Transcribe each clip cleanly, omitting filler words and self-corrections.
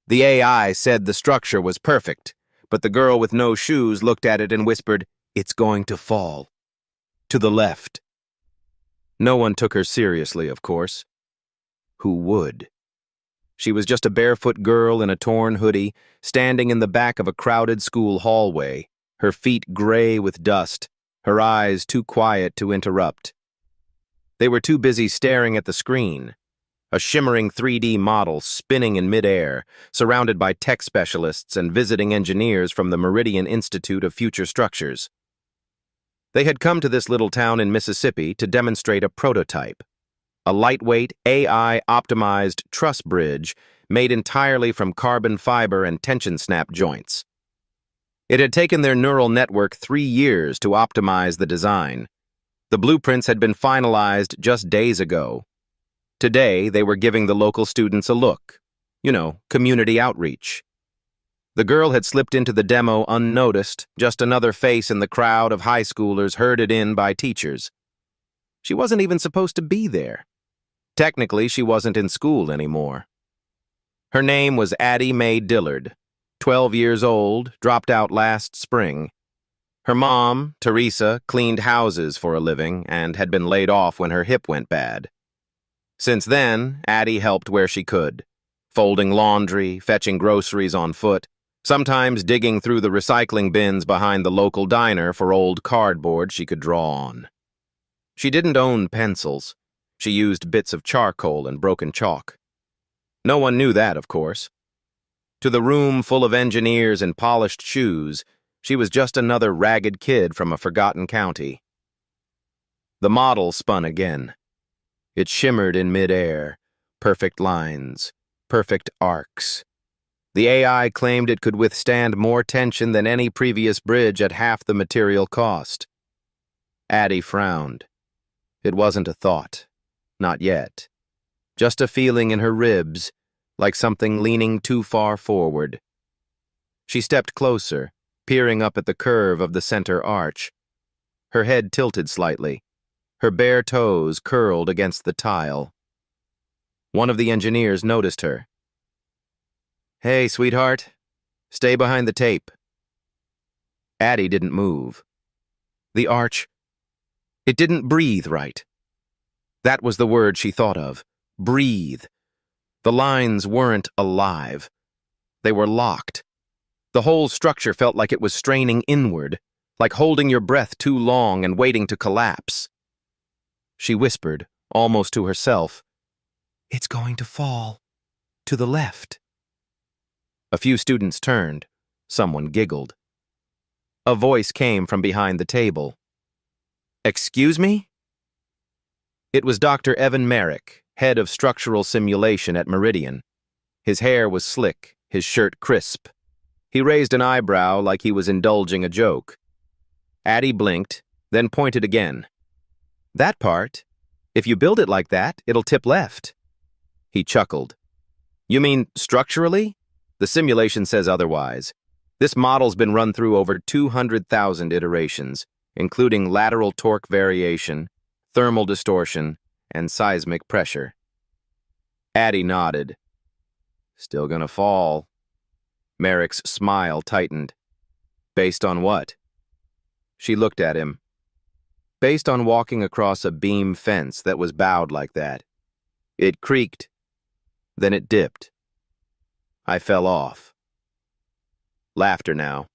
The AI said the structure was perfect, but the girl with no shoes looked at it and whispered, "It's going to fall. To the left." No one took her seriously, of course. Who would? She was just a barefoot girl in a torn hoodie, standing in the back of a crowded school hallway, her feet gray with dust, her eyes too quiet to interrupt. They were too busy staring at the screen, a shimmering 3D model spinning in midair, surrounded by tech specialists and visiting engineers from the Meridian Institute of Future Structures. They had come to this little town in Mississippi to demonstrate a prototype, a lightweight, AI-optimized truss bridge made entirely from carbon fiber and tension snap joints. It had taken their neural network 3 years to optimize the design. The blueprints had been finalized just days ago. Today, they were giving the local students a look. Community outreach. The girl had slipped into the demo unnoticed, just another face in the crowd of high schoolers herded in by teachers. She wasn't even supposed to be there. Technically, she wasn't in school anymore. Her name was Addie Mae Dillard, 12 years old, dropped out last spring. Her mom, Teresa, cleaned houses for a living and had been laid off when her hip went bad. Since then, Addie helped where she could, folding laundry, fetching groceries on foot, sometimes digging through the recycling bins behind the local diner for old cardboard she could draw on. She didn't own pencils. She used bits of charcoal and broken chalk. No one knew that, of course. To the room full of engineers in polished shoes, she was just another ragged kid from a forgotten county. The model spun again. It shimmered in midair, perfect lines, perfect arcs. The AI claimed it could withstand more tension than any previous bridge at half the material cost. Addie frowned. It wasn't a thought. Not yet. Just a feeling in her ribs, like something leaning too far forward. She stepped closer, peering up at the curve of the center arch. Her head tilted slightly. Her bare toes curled against the tile. One of the engineers noticed her. "Hey, sweetheart. Stay behind the tape." Addie didn't move. The arch, it didn't breathe right. That was the word she thought of. Breathe. The lines weren't alive. They were locked. The whole structure felt like it was straining inward, like holding your breath too long and waiting to collapse. She whispered, almost to herself, "It's going to fall. To the left." A few students turned. Someone giggled. A voice came from behind the table. "Excuse me?" It was Dr. Evan Merrick, head of structural simulation at Meridian. His hair was slick, his shirt crisp. He raised an eyebrow like he was indulging a joke. Addie blinked, then pointed again. "That part, if you build it like that, it'll tip left." He chuckled. "You mean structurally? The simulation says otherwise. This model's been run through over 200,000 iterations, including lateral torque variation, thermal distortion, and seismic pressure." Addie nodded. "Still gonna fall." Merrick's smile tightened. "Based on what?" She looked at him. "Based on walking across a beam fence that was bowed like that. It creaked. Then it dipped. I fell off." Laughter now.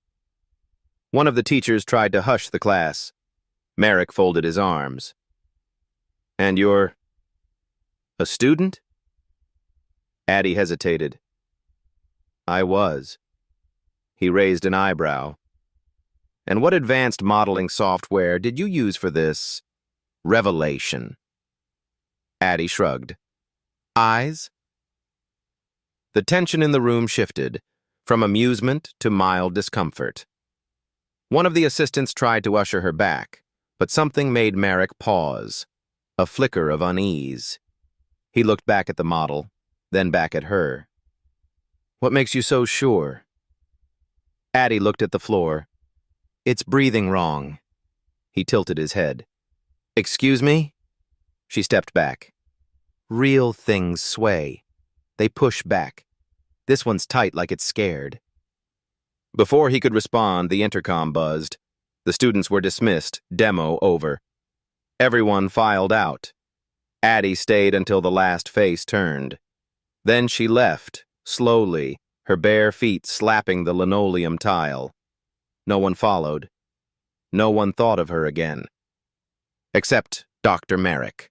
One of the teachers tried to hush the class. Merrick folded his arms. "And you're a student?" Addie hesitated. "I was." He raised an eyebrow. "And what advanced modeling software did you use for this revelation?" Addie shrugged. "Eyes?" The tension in the room shifted, from amusement to mild discomfort. One of the assistants tried to usher her back, but something made Merrick pause, a flicker of unease. He looked back at the model, then back at her. "What makes you so sure?" Addie looked at the floor. "It's breathing wrong." He tilted his head. "Excuse me?" She stepped back. "Real things sway. They push back. This one's tight like it's scared. Before he could respond, the intercom buzzed. The students were dismissed, demo over. Everyone filed out. Addie stayed until the last face turned. Then she left, slowly, her bare feet slapping the linoleum tile. No one followed. No one thought of her again. Except Dr. Merrick.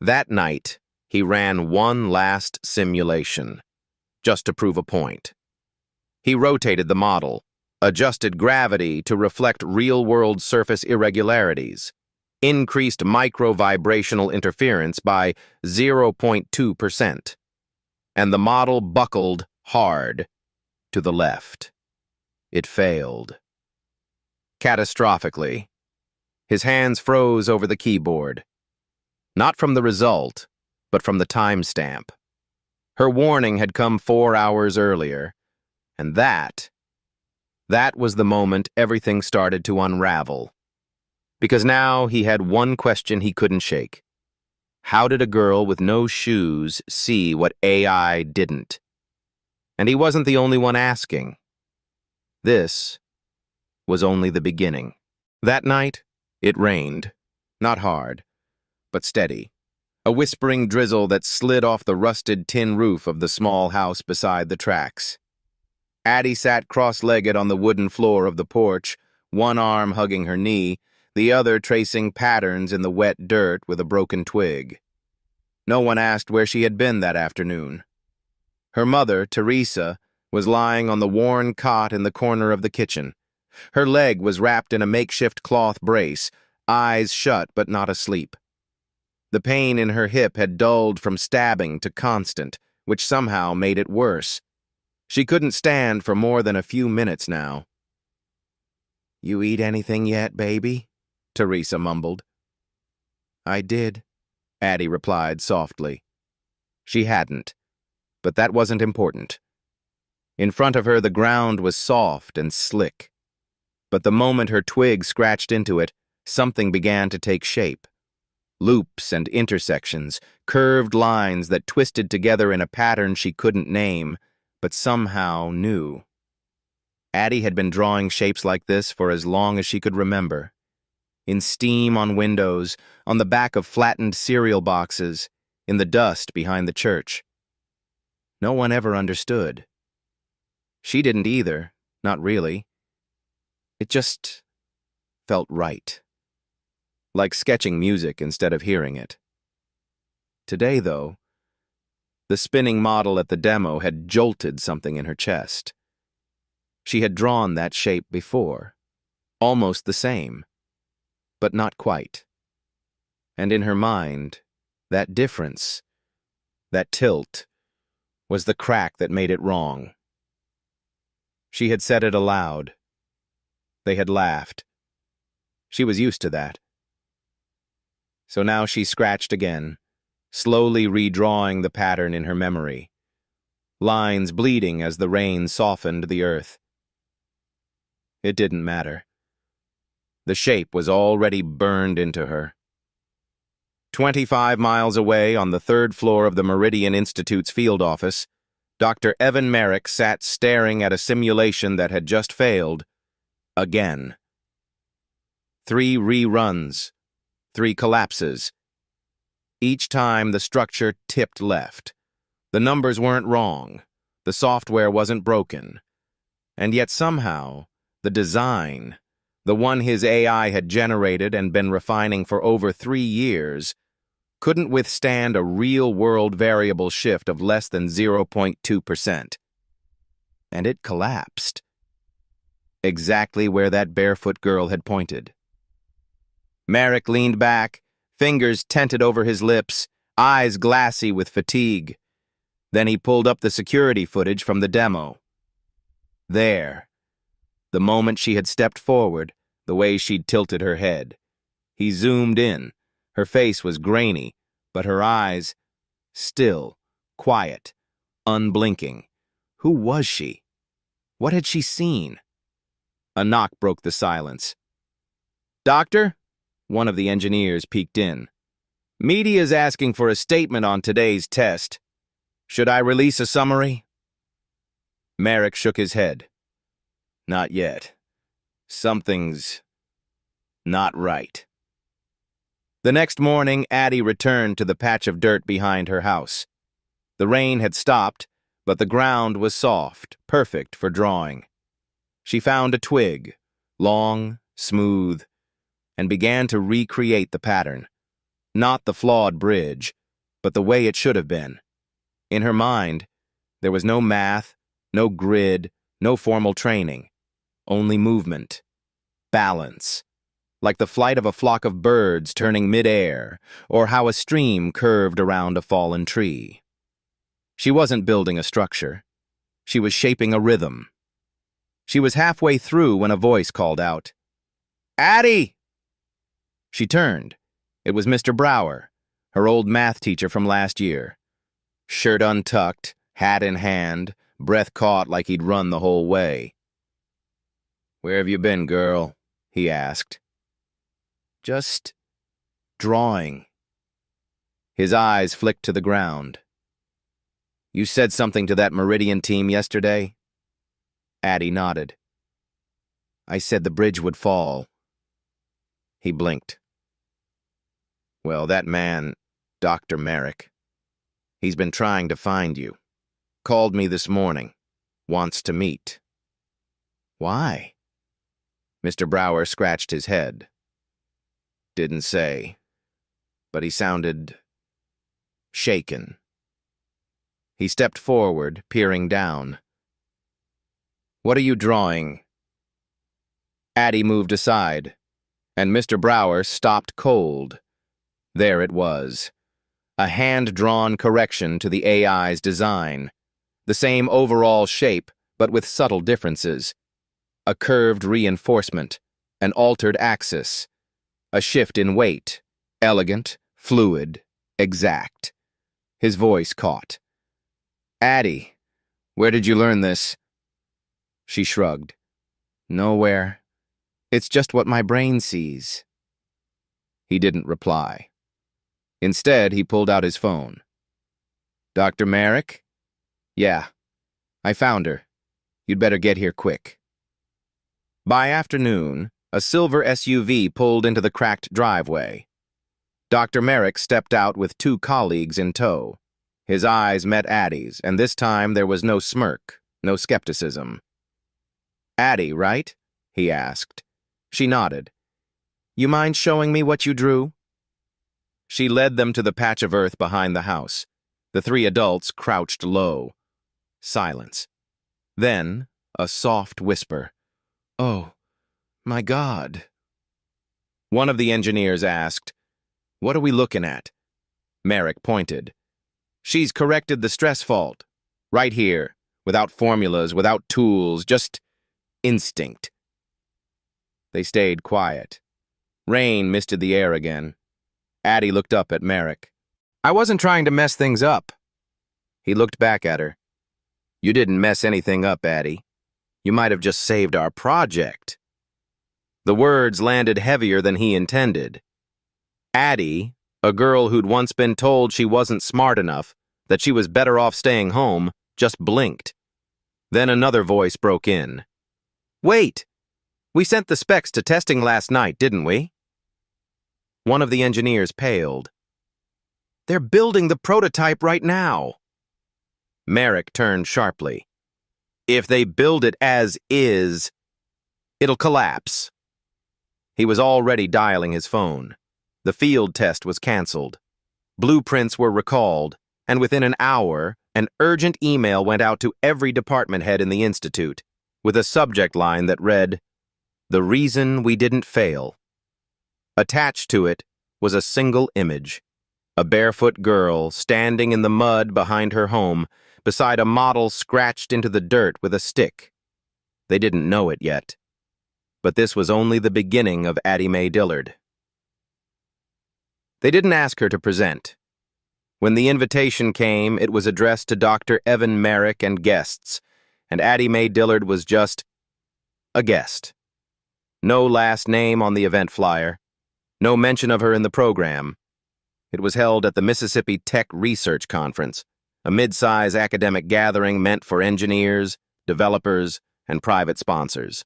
That night, he ran one last simulation, just to prove a point. He rotated the model, adjusted gravity to reflect real-world surface irregularities, increased micro-vibrational interference by 0.2%, and the model buckled hard to the left. It failed. Catastrophically. His hands froze over the keyboard. Not from the result, but from the timestamp. Her warning had come 4 hours earlier, and that was the moment everything started to unravel. Because now he had one question he couldn't shake. How did a girl with no shoes see what AI didn't? And he wasn't the only one asking. This was only the beginning. That night, it rained. Not hard, but steady. A whispering drizzle that slid off the rusted tin roof of the small house beside the tracks. Addie sat cross-legged on the wooden floor of the porch, one arm hugging her knee, the other tracing patterns in the wet dirt with a broken twig. No one asked where she had been that afternoon. Her mother, Teresa, was lying on the worn cot in the corner of the kitchen. Her leg was wrapped in a makeshift cloth brace, eyes shut but not asleep. The pain in her hip had dulled from stabbing to constant, which somehow made it worse. She couldn't stand for more than a few minutes now. "You eat anything yet, baby?" Teresa mumbled. "I did," Addie replied softly. She hadn't, but that wasn't important. In front of her, the ground was soft and slick. But the moment her twig scratched into it, something began to take shape. Loops and intersections, curved lines that twisted together in a pattern she couldn't name, but somehow knew. Addie had been drawing shapes like this for as long as she could remember. In steam on windows, on the back of flattened cereal boxes, in the dust behind the church. No one ever understood. She didn't either, not really. It just felt right. Like sketching music instead of hearing it. Today, though, the spinning model at the demo had jolted something in her chest. She had drawn that shape before, almost the same, but not quite. And in her mind, that difference, that tilt, was the crack that made it wrong. She had said it aloud. They had laughed. She was used to that. So now she scratched again, slowly redrawing the pattern in her memory, lines bleeding as the rain softened the earth. It didn't matter. The shape was already burned into her. 25 miles away on the 3rd floor of the Meridian Institute's field office, Dr. Evan Merrick sat staring at a simulation that had just failed. Again. 3 reruns. 3 collapses. Each time the structure tipped left. The numbers weren't wrong. The software wasn't broken. And yet somehow, the design, the one his AI had generated and been refining for over 3 years, couldn't withstand a real-world variable shift of less than 0.2%. And it collapsed. Exactly where that barefoot girl had pointed. Merrick leaned back, fingers tented over his lips, eyes glassy with fatigue. Then he pulled up the security footage from the demo. There. The moment she had stepped forward, the way she'd tilted her head. He zoomed in. Her face was grainy, but her eyes, still, quiet, unblinking. Who was she? What had she seen? A knock broke the silence. "Doctor?" One of the engineers peeked in. "Media's asking for a statement on today's test. Should I release a summary?" Merrick shook his head. Not yet. Something's not right. The next morning, Addie returned to the patch of dirt behind her house. The rain had stopped, but the ground was soft, perfect for drawing. She found a twig, long, smooth, and began to recreate the pattern. Not the flawed bridge, but the way it should have been. In her mind, there was no math, no grid, no formal training. Only movement. Balance. Like the flight of a flock of birds turning mid-air, or how a stream curved around a fallen tree. She wasn't building a structure. She was shaping a rhythm. She was halfway through when a voice called out, "Addie!" She turned. It was Mr. Brower, her old math teacher from last year. Shirt untucked, hat in hand, breath caught like he'd run the whole way. "Where have you been, girl?" he asked. "Just drawing." His eyes flicked to the ground. "You said something to that Meridian team yesterday?" Addie nodded. "I said the bridge would fall." He blinked. "Well, that man, Dr. Merrick, he's been trying to find you. Called me this morning. Wants to meet." "Why?" Mr. Brower scratched his head. "Didn't say, but he sounded shaken." He stepped forward, peering down. "What are you drawing?" Addie moved aside, and Mr. Brower stopped cold. There it was. A hand-drawn correction to the AI's design. The same overall shape, but with subtle differences. A curved reinforcement, an altered axis, a shift in weight, elegant, fluid, exact. His voice caught. "Addie, where did you learn this?" She shrugged. "Nowhere. It's just what my brain sees." He didn't reply. Instead, he pulled out his phone. "Dr. Merrick?" "Yeah. I found her. You'd better get here quick." By afternoon, a silver SUV pulled into the cracked driveway. Dr. Merrick stepped out with 2 colleagues in tow. His eyes met Addie's, and this time there was no smirk, no skepticism. "Addie, right?" he asked. She nodded. "You mind showing me what you drew?" She led them to the patch of earth behind the house. The 3 adults crouched low. Silence. Then, a soft whisper. "Oh, my God." One of the engineers asked, "What are we looking at?" Merrick pointed. "She's corrected the stress fault. Right here, without formulas, without tools, just instinct." They stayed quiet. Rain misted the air again. Addie looked up at Merrick. "I wasn't trying to mess things up." He looked back at her. "You didn't mess anything up, Addie. You might have just saved our project." The words landed heavier than he intended. Addie, a girl who'd once been told she wasn't smart enough, that she was better off staying home, just blinked. Then another voice broke in. "Wait! We sent the specs to testing last night, didn't we?" One of the engineers paled. "They're building the prototype right now." Merrick turned sharply. "If they build it as is, it'll collapse." He was already dialing his phone. The field test was canceled. Blueprints were recalled, and within an hour, an urgent email went out to every department head in the Institute, with a subject line that read, "The reason we didn't fail." Attached to it was a single image. A barefoot girl standing in the mud behind her home, beside a model scratched into the dirt with a stick. They didn't know it yet. But this was only the beginning of Addie Mae Dillard. They didn't ask her to present. When the invitation came, it was addressed to Dr. Evan Merrick and guests, and Addie Mae Dillard was just a guest. No last name on the event flyer. No mention of her in the program. It was held at the Mississippi Tech Research Conference, a mid-size academic gathering meant for engineers, developers, and private sponsors.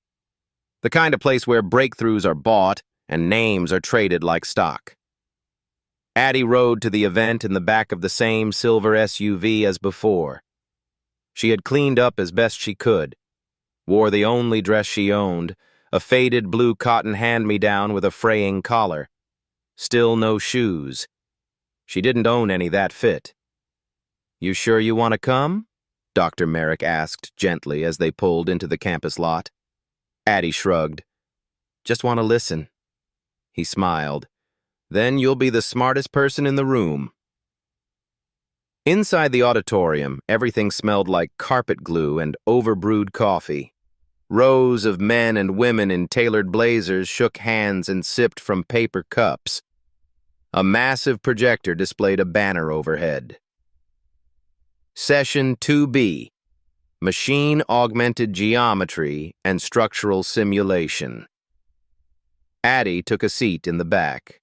The kind of place where breakthroughs are bought and names are traded like stock. Addie rode to the event in the back of the same silver SUV as before. She had cleaned up as best she could, wore the only dress she owned, a faded blue cotton hand-me-down with a fraying collar. Still no shoes. She didn't own any that fit. "You sure you want to come?" Dr. Merrick asked gently as they pulled into the campus lot. Addie shrugged. "Just want to listen." He smiled. "Then you'll be the smartest person in the room." Inside the auditorium, everything smelled like carpet glue and overbrewed coffee. Rows of men and women in tailored blazers shook hands and sipped from paper cups. A massive projector displayed a banner overhead. Session 2B, Machine Augmented Geometry and Structural Simulation. Addie took a seat in the back.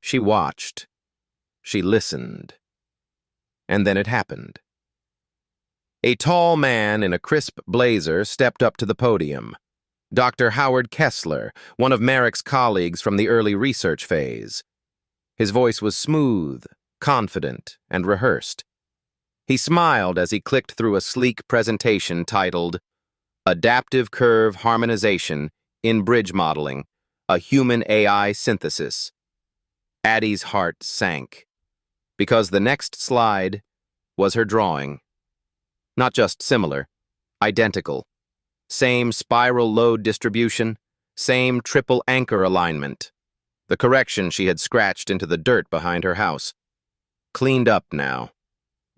She watched. She listened. And then it happened. A tall man in a crisp blazer stepped up to the podium. Dr. Howard Kessler, one of Merrick's colleagues from the early research phase. His voice was smooth, confident, and rehearsed. He smiled as he clicked through a sleek presentation titled Adaptive Curve Harmonization in Bridge Modeling, a Human AI Synthesis. Addie's heart sank, because the next slide was her drawing. Not just similar, identical. Same spiral load distribution, same triple anchor alignment. The correction she had scratched into the dirt behind her house. Cleaned up now.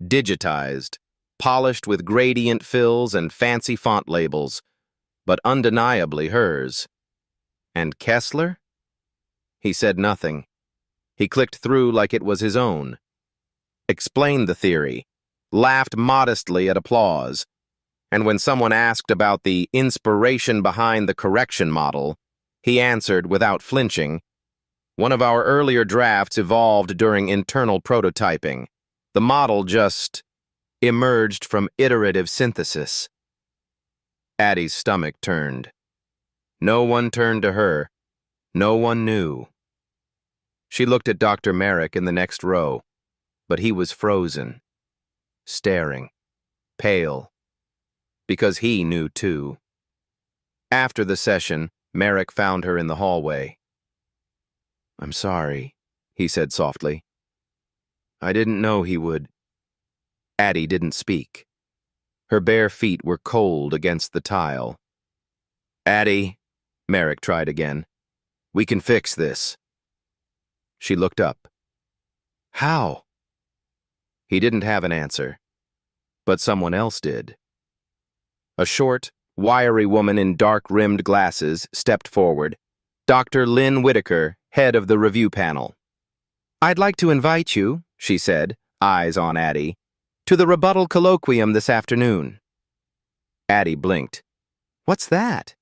Digitized, polished with gradient fills and fancy font labels, but undeniably hers. And Kessler? He said nothing. He clicked through like it was his own. Explained the theory, laughed modestly at applause, and when someone asked about the inspiration behind the correction model, he answered without flinching, "One of our earlier drafts evolved during internal prototyping. The model just emerged from iterative synthesis." Addie's stomach turned. No one turned to her. No one knew. She looked at Dr. Merrick in the next row, but he was frozen, staring, pale, because he knew too. After the session, Merrick found her in the hallway. "I'm sorry," he said softly. "I didn't know he would." Addie didn't speak. Her bare feet were cold against the tile. "Addie," Merrick tried again, "we can fix this." She looked up. "How?" He didn't have an answer, but someone else did. A short, wiry woman in dark-rimmed glasses stepped forward. Dr. Lynn Whitaker, head of the review panel. "I'd like to invite you," she said, eyes on Addie, "to the rebuttal colloquium this afternoon." Addie blinked. "What's that?"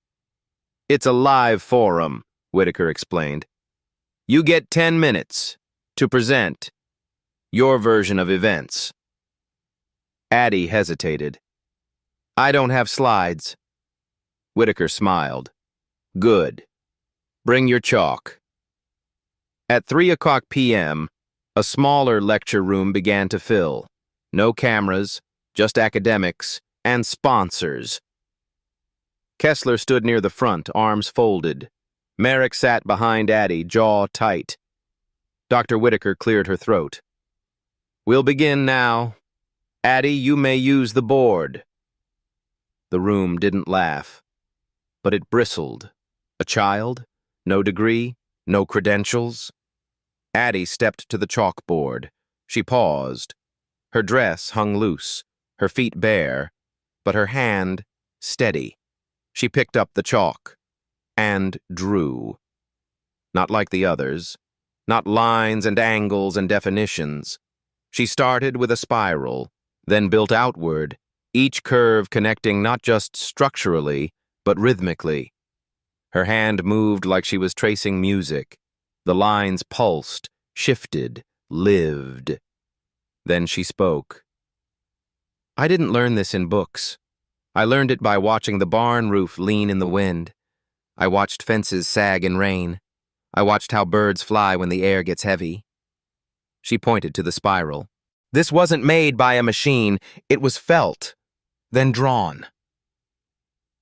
"It's a live forum," Whitaker explained. "You get 10 minutes to present your version of events." Addie hesitated. "I don't have slides." Whitaker smiled. "Good. Bring your chalk." At 3:00 p.m., a smaller lecture room began to fill. No cameras, just academics and sponsors. Kessler stood near the front, arms folded. Merrick sat behind Addie, jaw tight. Dr. Whitaker cleared her throat. "We'll begin now. Addie, you may use the board." The room didn't laugh, but it bristled. A child? No degree? No credentials? Addie stepped to the chalkboard. She paused. Her dress hung loose, her feet bare, but her hand steady. She picked up the chalk and drew. Not like the others, not lines and angles and definitions. She started with a spiral, then built outward, each curve connecting not just structurally, but rhythmically. Her hand moved like she was tracing music. The lines pulsed, shifted, lived. Then she spoke. "I didn't learn this in books. I learned it by watching the barn roof lean in the wind. I watched fences sag in rain. I watched how birds fly when the air gets heavy. She pointed to the spiral. This wasn't made by a machine. It was felt, then drawn.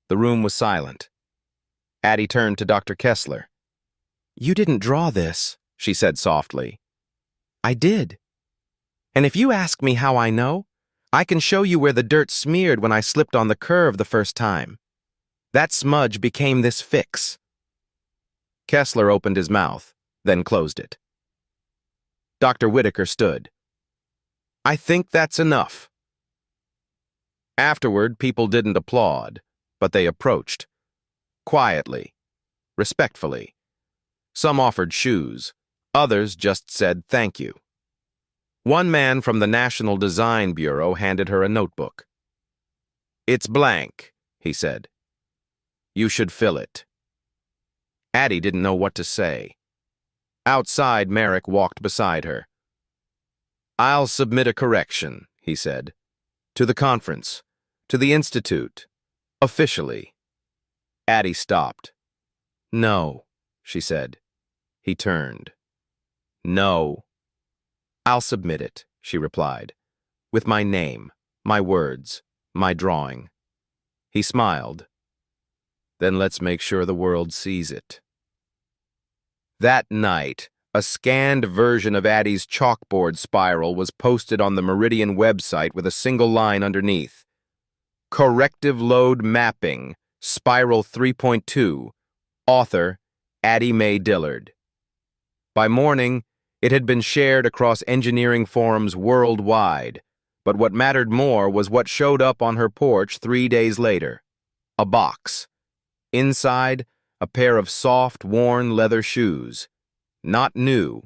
The room was silent. Addie turned to Dr. Kessler. "You didn't draw this," she said softly. "I did. And if you ask me how I know, I can show you where the dirt smeared when I slipped on the curve the first time. That smudge became this fix." Kessler opened his mouth, then closed it. Dr. Whitaker stood. "I think that's enough." Afterward, people didn't applaud, but they approached. Quietly, respectfully. Some offered shoes. Others just said thank you. One man from the National Design Bureau handed her a notebook. "It's blank," he said. "You should fill it." Addie didn't know what to say. Outside, Merrick walked beside her. "I'll submit a correction," he said. "To the conference, to the institute, officially." Addie stopped. "No," she said. He turned. "No." "I'll submit it," she replied, "with my name, my words, my drawing." He smiled. "Then let's make sure the world sees it." That night, a scanned version of Addie's chalkboard spiral was posted on the Meridian website with a single line underneath. Corrective Load Mapping, Spiral 3.2, author, Addie Mae Dillard. By morning, it had been shared across engineering forums worldwide, but what mattered more was what showed up on her porch 3 days later. A box. Inside, a pair of soft, worn leather shoes. Not new,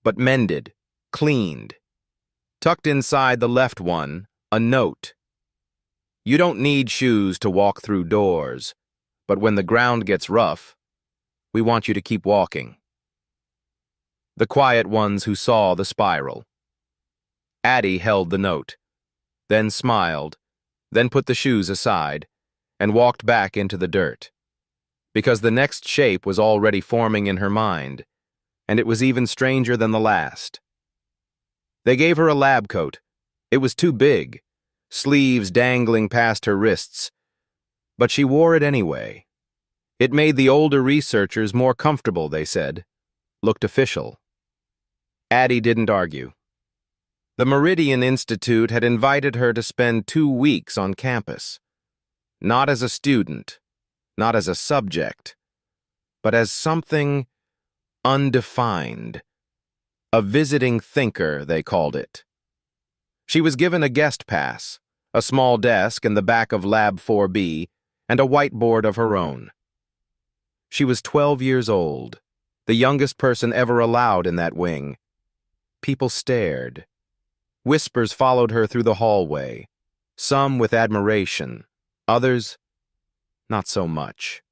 but mended, cleaned. Tucked inside the left one, a note. "You don't need shoes to walk through doors, but when the ground gets rough, we want you to keep walking." The quiet ones who saw the spiral. Addie held the note, then smiled, then put the shoes aside, and walked back into the dirt. Because the next shape was already forming in her mind, and it was even stranger than the last. They gave her a lab coat. It was too big, sleeves dangling past her wrists, but she wore it anyway. It made the older researchers more comfortable, they said. Looked official. Addie didn't argue. The Meridian Institute had invited her to spend 2 weeks on campus. Not as a student, not as a subject, but as something undefined. A visiting thinker, they called it. She was given a guest pass, a small desk in the back of Lab 4B, and a whiteboard of her own. She was 12 years old, the youngest person ever allowed in that wing. People stared. Whispers followed her through the hallway, some with admiration, others, not so much.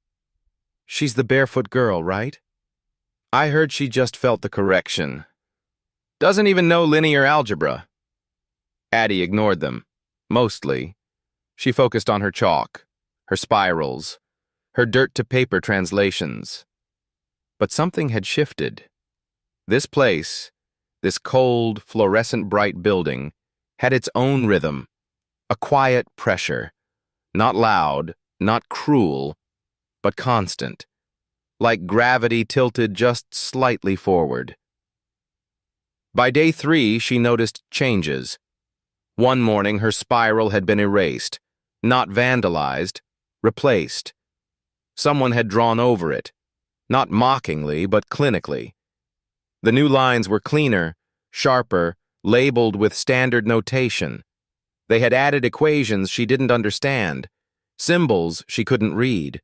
"She's the barefoot girl, right? I heard she just felt the correction. Doesn't even know linear algebra." Addie ignored them, mostly. She focused on her chalk, her spirals, her dirt-to-paper translations. But something had shifted. This place, this cold, fluorescent-bright building, had its own rhythm, a quiet pressure, not loud, not cruel, but constant, like gravity tilted just slightly forward. By day 3, she noticed changes. One morning, her spiral had been erased, not vandalized, replaced. Someone had drawn over it, not mockingly, but clinically. The new lines were cleaner, sharper, labeled with standard notation. They had added equations she didn't understand, symbols she couldn't read.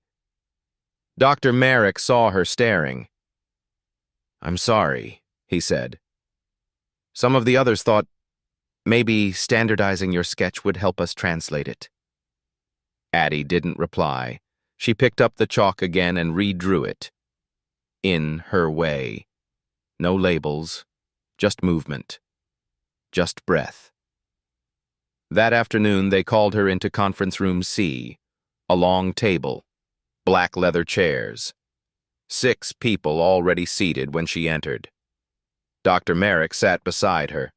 Dr. Merrick saw her staring. "I'm sorry," he said. "Some of the others thought maybe standardizing your sketch would help us translate it." Addie didn't reply. She picked up the chalk again and redrew it. In her way. No labels, just movement, just breath. That afternoon, they called her into conference room C, a long table, black leather chairs. 6 people already seated when she entered. Dr. Merrick sat beside her.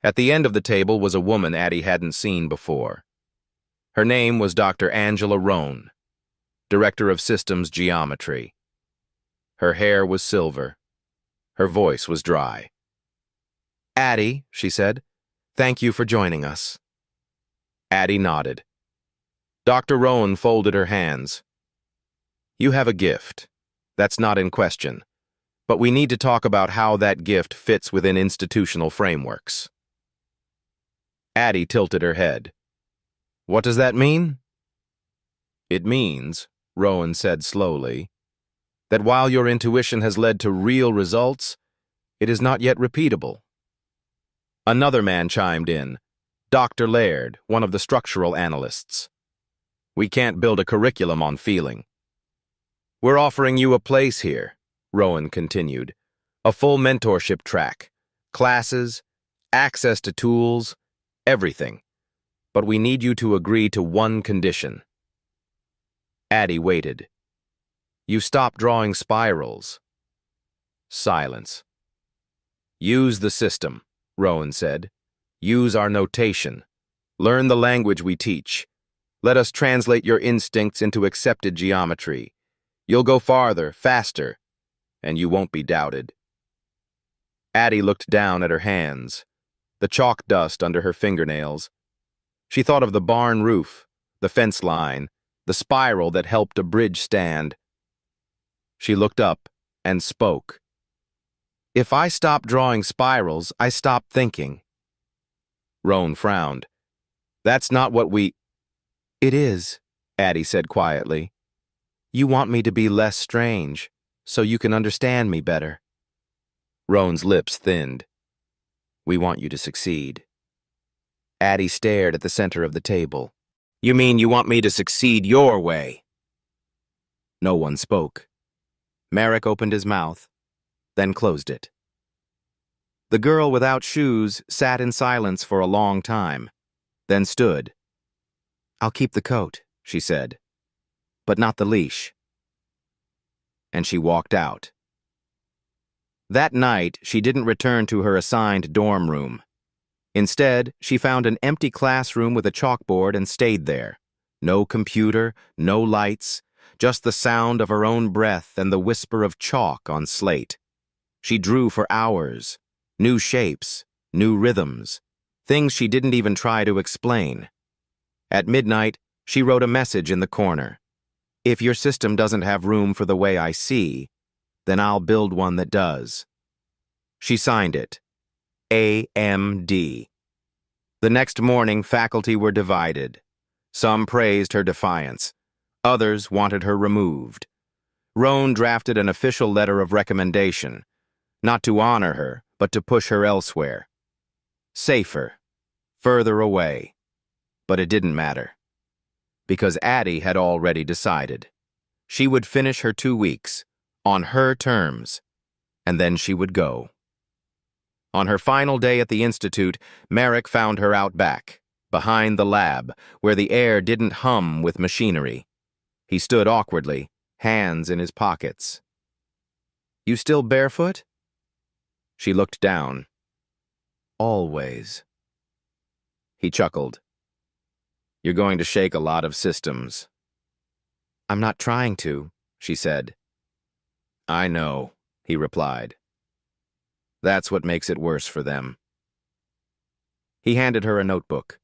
At the end of the table was a woman Addie hadn't seen before. Her name was Dr. Angela Rohn, Director of Systems Geometry. Her hair was silver. Her voice was dry. "Addie," she said, "thank you for joining us." Addie nodded. Dr. Rohn folded her hands. "You have a gift. That's not in question. But we need to talk about how that gift fits within institutional frameworks." Addie tilted her head. "What does that mean?" "It means," Rowan said slowly, "that while your intuition has led to real results, it is not yet repeatable." Another man chimed in, Dr. Laird, one of the structural analysts. "We can't build a curriculum on feeling." "We're offering you a place here," Rowan continued, "a full mentorship track, classes, access to tools, everything. But we need you to agree to one condition." Addie waited. "You stop drawing spirals." Silence. "Use the system," Rowan said. "Use our notation. Learn the language we teach. Let us translate your instincts into accepted geometry. You'll go farther, faster, and you won't be doubted." Addie looked down at her hands, the chalk dust under her fingernails. She thought of the barn roof, the fence line, the spiral that helped a bridge stand. She looked up and spoke. "If I stop drawing spirals, I stop thinking." Rowan frowned. "That's not what we—" "It is," Addie said quietly. "You want me to be less strange, so you can understand me better." Rowan's lips thinned. "We want you to succeed." Addie stared at the center of the table. "You mean you want me to succeed your way?" No one spoke. Merrick opened his mouth, then closed it. The girl without shoes sat in silence for a long time, then stood. "I'll keep the coat," she said, "but not the leash." And she walked out. That night, she didn't return to her assigned dorm room. Instead, she found an empty classroom with a chalkboard and stayed there. No computer, no lights, just the sound of her own breath and the whisper of chalk on slate. She drew for hours. New shapes, new rhythms, things she didn't even try to explain. At midnight, she wrote a message in the corner. "If your system doesn't have room for the way I see, then I'll build one that does." She signed it, AMD. The next morning, faculty were divided. Some praised her defiance. Others wanted her removed. Rowan drafted an official letter of recommendation, not to honor her, but to push her elsewhere. Safer, further away. But it didn't matter. Because Addie had already decided. She would finish her 2 weeks, on her terms, and then she would go. On her final day at the Institute, Merrick found her out back, behind the lab, where the air didn't hum with machinery. He stood awkwardly, hands in his pockets. "You still barefoot?" She looked down. "Always." He chuckled. "You're going to shake a lot of systems." "I'm not trying to," she said. "I know," he replied. "That's what makes it worse for them." He handed her a notebook.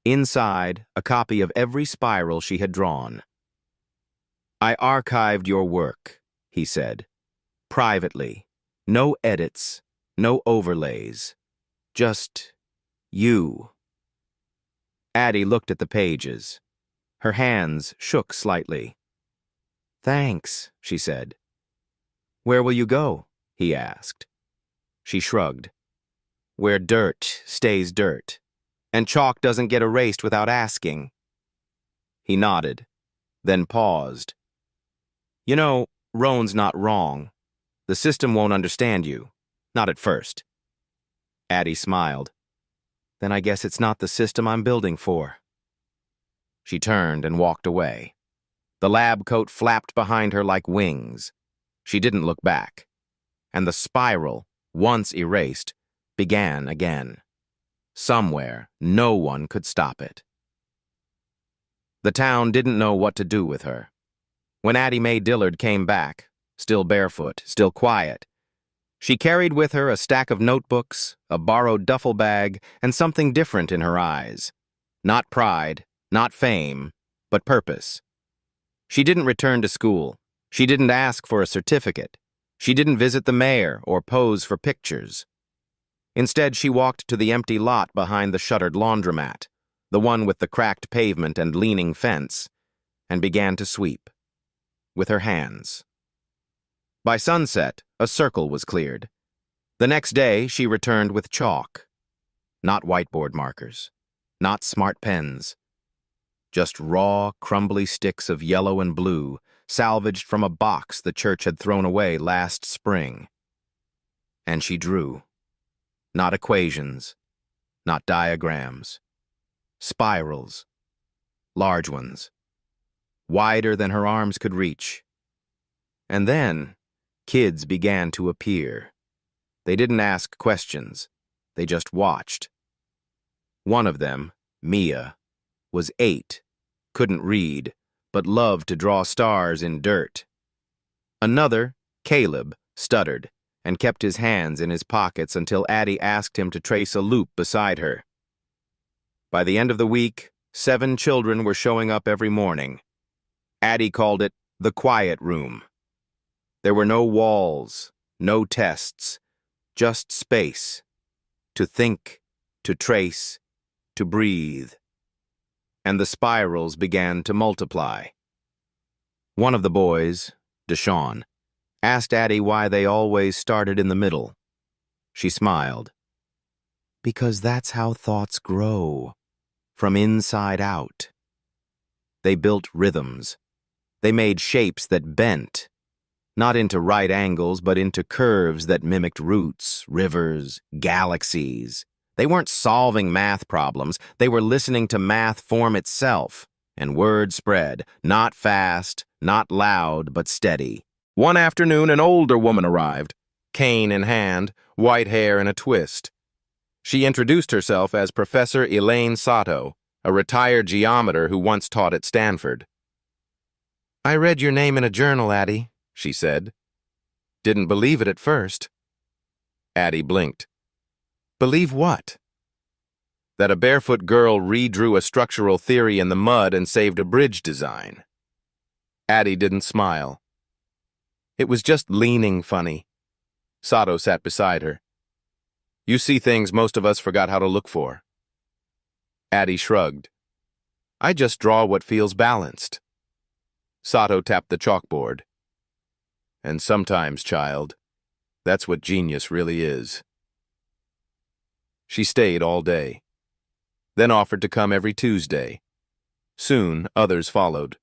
Inside, a copy of every spiral she had drawn. "I archived your work," he said, "privately. No edits, no overlays. Just you." Addie looked at the pages. Her hands shook slightly. "Thanks," she said. "Where will you go?" he asked. She shrugged. "Where dirt stays dirt, and chalk doesn't get erased without asking." He nodded, then paused. "You know, Roan's not wrong. The system won't understand you. Not at first." Addie smiled. Then I guess it's not the system I'm building for. She turned and walked away. The lab coat flapped behind her like wings. She didn't look back. And the spiral, once erased, began again. Somewhere, no one could stop it. The town didn't know what to do with her. When Addie Mae Dillard came back, still barefoot, still quiet, she carried with her a stack of notebooks, a borrowed duffel bag, and something different in her eyes. Not pride, not fame, but purpose. She didn't return to school. She didn't ask for a certificate. She didn't visit the mayor or pose for pictures. Instead, she walked to the empty lot behind the shuttered laundromat, the one with the cracked pavement and leaning fence, and began to sweep. With her hands. By sunset, a circle was cleared. The next day, she returned with chalk. Not whiteboard markers. Not smart pens. Just raw, crumbly sticks of yellow and blue, salvaged from a box the church had thrown away last spring. And she drew. Not equations. Not diagrams. Spirals. Large ones. Wider than her arms could reach. And then, kids began to appear. They didn't ask questions. They just watched. One of them, Mia, was 8, couldn't read, but loved to draw stars in dirt. Another, Caleb, stuttered and kept his hands in his pockets until Addie asked him to trace a loop beside her. By the end of the week, 7 children were showing up every morning. Addie called it the quiet room. There were no walls, no tests, just space. To think, to trace, to breathe. And the spirals began to multiply. One of the boys, Deshaun, asked Addie why they always started in the middle. She smiled. Because that's how thoughts grow, from inside out. They built rhythms. They made shapes that bent, not into right angles, but into curves that mimicked roots, rivers, galaxies. They weren't solving math problems. They were listening to math form itself, and word spread, not fast, not loud, but steady. One afternoon, an older woman arrived, cane in hand, white hair in a twist. She introduced herself as Professor Elaine Sato, a retired geometer who once taught at Stanford. I read your name in a journal, Addie, she said. Didn't believe it at first. Addie blinked. Believe what? That a barefoot girl redrew a structural theory in the mud and saved a bridge design. Addie didn't smile. It was just leaning funny. Sato sat beside her. You see things most of us forgot how to look for. Addie shrugged. I just draw what feels balanced. Sato tapped the chalkboard. And sometimes, child, that's what genius really is. She stayed all day, then offered to come every Tuesday. Soon, others followed.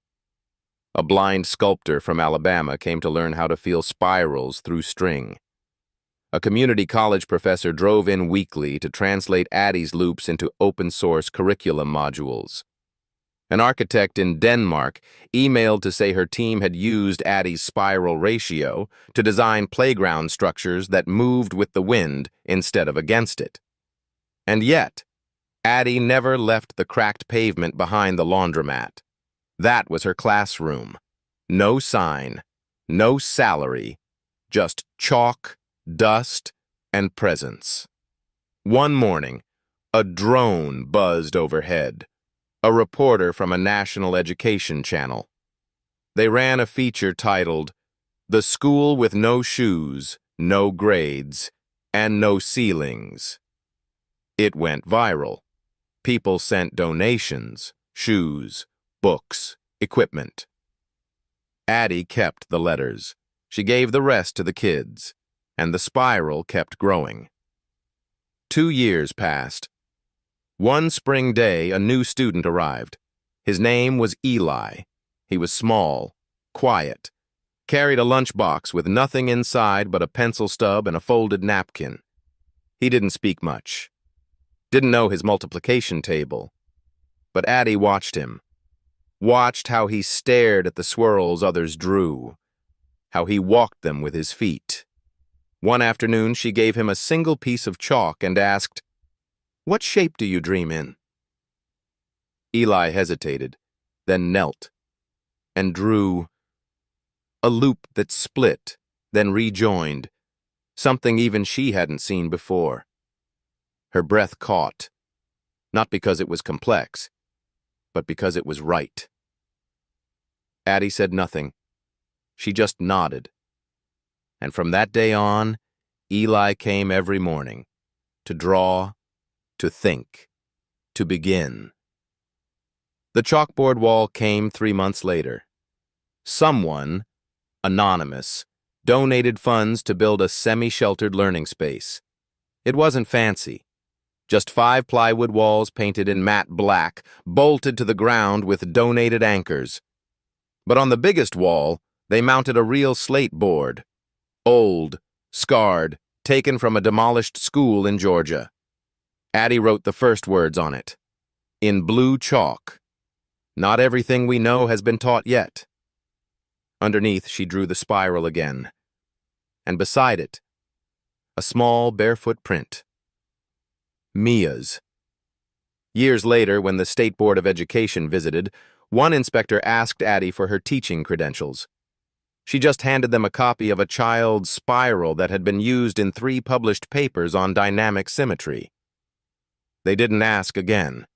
A blind sculptor from Alabama came to learn how to feel spirals through string. A community college professor drove in weekly to translate Addie's loops into open-source curriculum modules. An architect in Denmark emailed to say her team had used Addie's spiral ratio to design playground structures that moved with the wind instead of against it. And yet, Addie never left the cracked pavement behind the laundromat. That was her classroom. No sign, no salary, just chalk, dust, and presence. One morning, a drone buzzed overhead. A reporter from a national education channel. They ran a feature titled, The School with No Shoes, No Grades, and No Ceilings. It went viral. People sent donations, shoes, books, equipment. Addie kept the letters. She gave the rest to the kids, and the spiral kept growing. 2 years passed. One spring day, a new student arrived. His name was Eli. He was small, quiet, carried a lunchbox with nothing inside but a pencil stub and a folded napkin. He didn't speak much. didn't know his multiplication table. But Addie watched him, watched how he stared at the swirls others drew, how he walked them with his feet. One afternoon, she gave him a single piece of chalk and asked, "What shape do you dream in?" Eli hesitated, then knelt, and drew a loop that split, then rejoined, something even she hadn't seen before. Her breath caught, not because it was complex, but because it was right. Addie said nothing. She just nodded. And from that day on, Eli came every morning, to draw, to think, to begin. The chalkboard wall came 3 months later. Someone, anonymous, donated funds to build a semi-sheltered learning space. It wasn't fancy. Just 5 plywood walls painted in matte black, bolted to the ground with donated anchors. But on the biggest wall, they mounted a real slate board. Old, scarred, taken from a demolished school in Georgia. Addie wrote the first words on it. In blue chalk. Not everything we know has been taught yet. Underneath, she drew the spiral again. And beside it, a small barefoot print. Mia's. Years later, when the State Board of Education visited, one inspector asked Addie for her teaching credentials. She just handed them a copy of a child's spiral that had been used in 3 published papers on dynamic symmetry. They didn't ask again.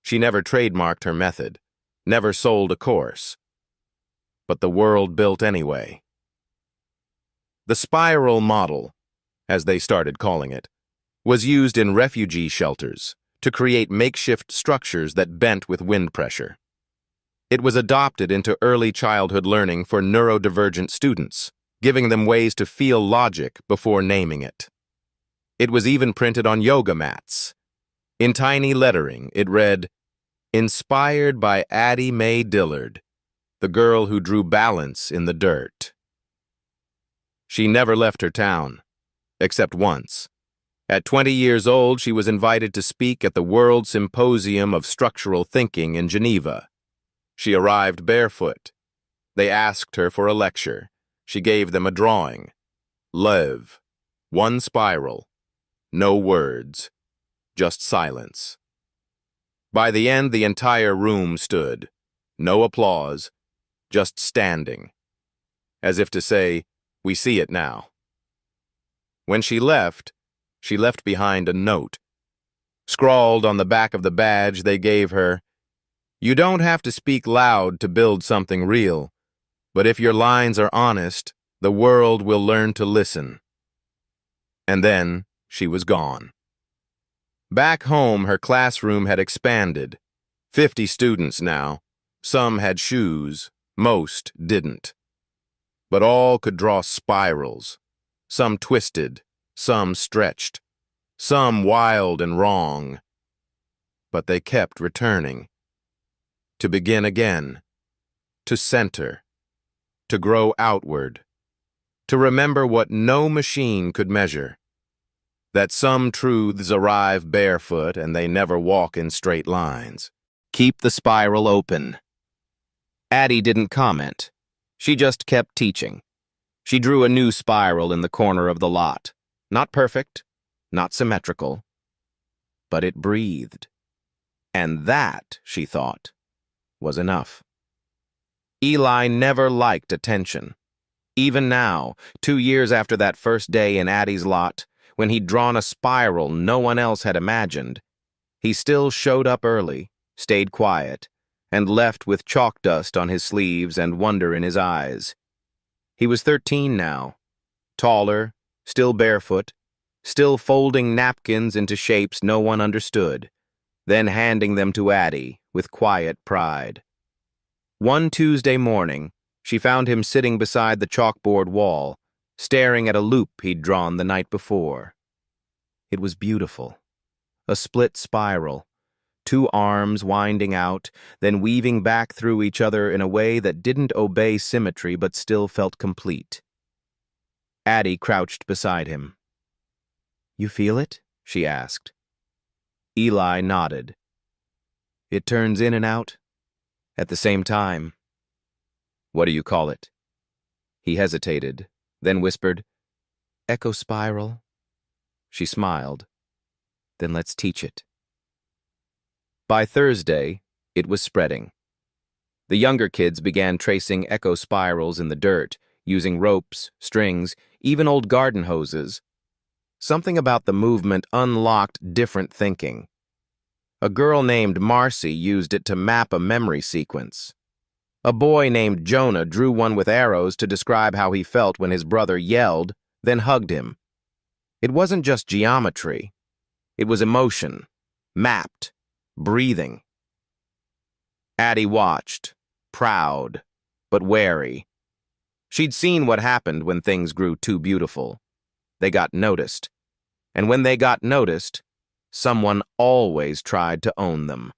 She never trademarked her method, never sold a course. But the world built anyway. The spiral model, as they started calling it, was used in refugee shelters to create makeshift structures that bent with wind pressure. It was adopted into early childhood learning for neurodivergent students, giving them ways to feel logic before naming it. It was even printed on yoga mats. In tiny lettering, it read, "Inspired by Addie Mae Dillard, the girl who drew balance in the dirt." She never left her town, except once. At 20 years old, she was invited to speak at the World Symposium of Structural Thinking in Geneva. She arrived barefoot. They asked her for a lecture. She gave them a drawing. Live. 1 spiral. No words. Just silence. By the end, the entire room stood. No applause. Just standing. As if to say, "We see it now." When she left behind a note. Scrawled on the back of the badge they gave her, "You don't have to speak loud to build something real, but if your lines are honest, the world will learn to listen." And then she was gone. Back home, her classroom had expanded. 50 students now. Some had shoes, most didn't. But all could draw spirals. Some twisted, some stretched, some wild and wrong. But they kept returning. To begin again. To center. To grow outward. To remember what no machine could measure. That some truths arrive barefoot and they never walk in straight lines. Keep the spiral open. Addie didn't comment. She just kept teaching. She drew a new spiral in the corner of the lot. Not perfect, not symmetrical, but it breathed. And that, she thought, was enough. Eli never liked attention. Even now, 2 years after that first day in Addie's lot, when he'd drawn a spiral no one else had imagined, he still showed up early, stayed quiet, and left with chalk dust on his sleeves and wonder in his eyes. He was 13 now, taller, still barefoot, still folding napkins into shapes no one understood, then handing them to Addie with quiet pride. One Tuesday morning, she found him sitting beside the chalkboard wall, staring at a loop he'd drawn the night before. It was beautiful. A split spiral, 2 arms winding out, then weaving back through each other in a way that didn't obey symmetry but still felt complete. Addie crouched beside him. "You feel it?" she asked. Eli nodded. It turns in and out at the same time. What do you call it? He hesitated, then whispered, Echo spiral. She smiled. Then let's teach it. By Thursday, it was spreading. The younger kids began tracing echo spirals in the dirt, using ropes, strings, even old garden hoses. Something about the movement unlocked different thinking. A girl named Marcy used it to map a memory sequence. A boy named Jonah drew one with arrows to describe how he felt when his brother yelled, then hugged him. It wasn't just geometry. It was emotion, mapped, breathing. Addie watched, proud, but wary. She'd seen what happened when things grew too beautiful. They got noticed. And when they got noticed, someone always tried to own them.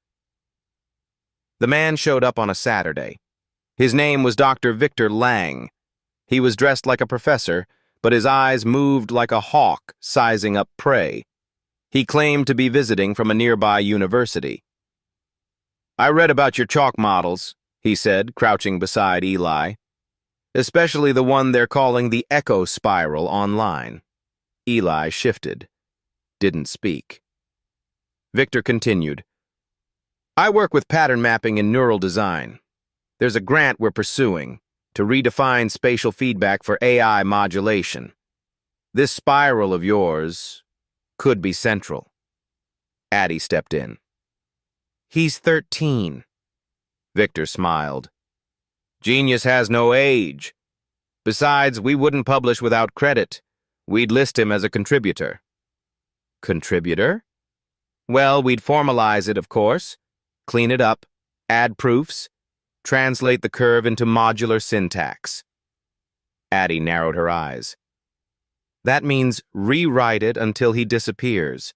The man showed up on a Saturday. His name was Dr. Victor Lang. He was dressed like a professor, but his eyes moved like a hawk sizing up prey. He claimed to be visiting from a nearby university. I read about your chalk models, he said, crouching beside Eli. Especially the one they're calling the echo spiral online. Eli shifted, didn't speak. Victor continued. I work with pattern mapping and neural design. There's a grant we're pursuing to redefine spatial feedback for AI modulation. This spiral of yours could be central. Addie stepped in. He's 13. Victor smiled. Genius has no age. Besides, we wouldn't publish without credit. We'd list him as a contributor. Contributor? Well, we'd formalize it, of course, clean it up, add proofs, translate the curve into modular syntax. Addie narrowed her eyes. That means rewrite it until he disappears.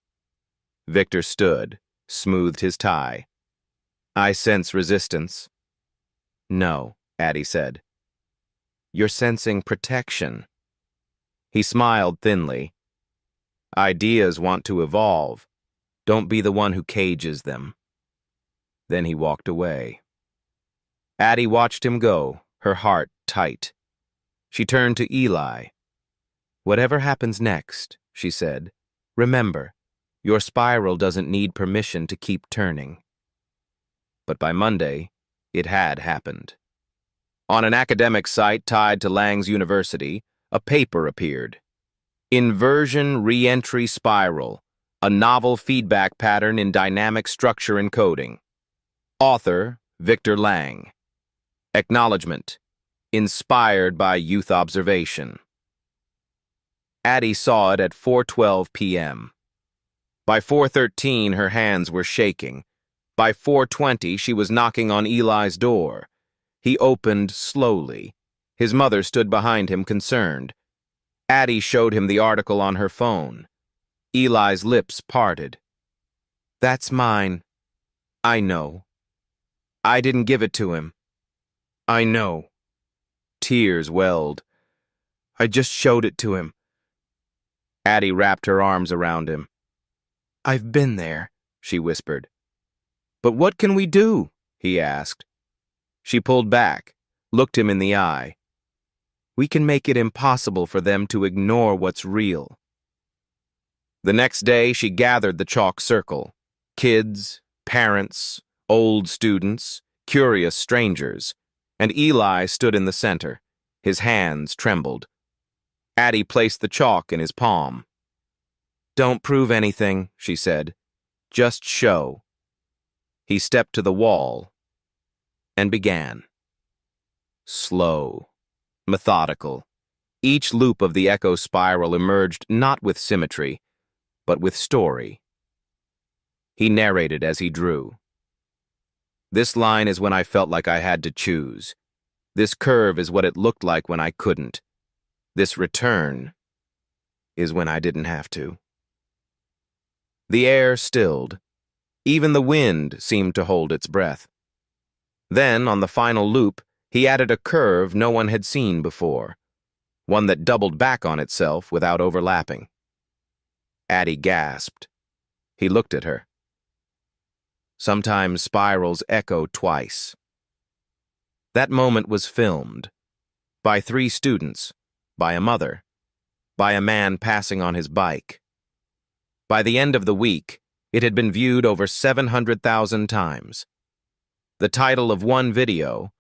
Victor stood, smoothed his tie. I sense resistance. No, Addie said. You're sensing protection. He smiled thinly. Ideas want to evolve. Don't be the one who cages them. Then he walked away. Addie watched him go, her heart tight. She turned to Eli. Whatever happens next, she said, remember, your spiral doesn't need permission to keep turning. But by Monday, it had happened. On an academic site tied to Lang's University, a paper appeared. Inversion Reentry Spiral, a novel feedback pattern in dynamic structure encoding. Author, Victor Lang. Acknowledgement, inspired by youth observation. Addie saw it at 4:12 p.m. By 4:13, her hands were shaking. By 4:20, she was knocking on Eli's door. He opened slowly. His mother stood behind him, concerned. Addie showed him the article on her phone. Eli's lips parted. That's mine. I know. I didn't give it to him. I know. Tears welled. I just showed it to him. Addie wrapped her arms around him. I've been there, she whispered. But what can we do? He asked. She pulled back, looked him in the eye. We can make it impossible for them to ignore what's real. The next day, she gathered the chalk circle. Kids, parents, old students, curious strangers, and Eli stood in the center. His hands trembled. Addie placed the chalk in his palm. Don't prove anything, she said. Just show. He stepped to the wall and began. Slow, methodical. Each loop of the echo spiral emerged not with symmetry, but with story. He narrated as he drew. This line is when I felt like I had to choose. This curve is what it looked like when I couldn't. This return is when I didn't have to. The air stilled. Even the wind seemed to hold its breath. Then, on the final loop, he added a curve no one had seen before, one that doubled back on itself without overlapping. Addie gasped. He looked at her. Sometimes spirals echo twice. That moment was filmed by 3 students, by a mother, by a man passing on his bike. By the end of the week, it had been viewed over 700,000 times. The title of one video,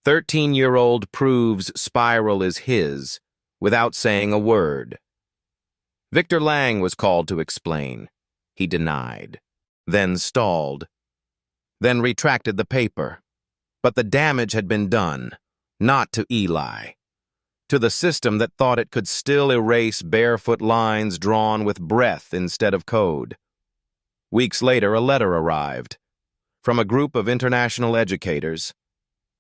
13-year-old proves spiral is his, without saying a word. Victor Lang was called to explain. He denied, then stalled, then retracted the paper. But the damage had been done, not to Eli, to the system that thought it could still erase barefoot lines drawn with breath instead of code. Weeks later, a letter arrived from a group of international educators.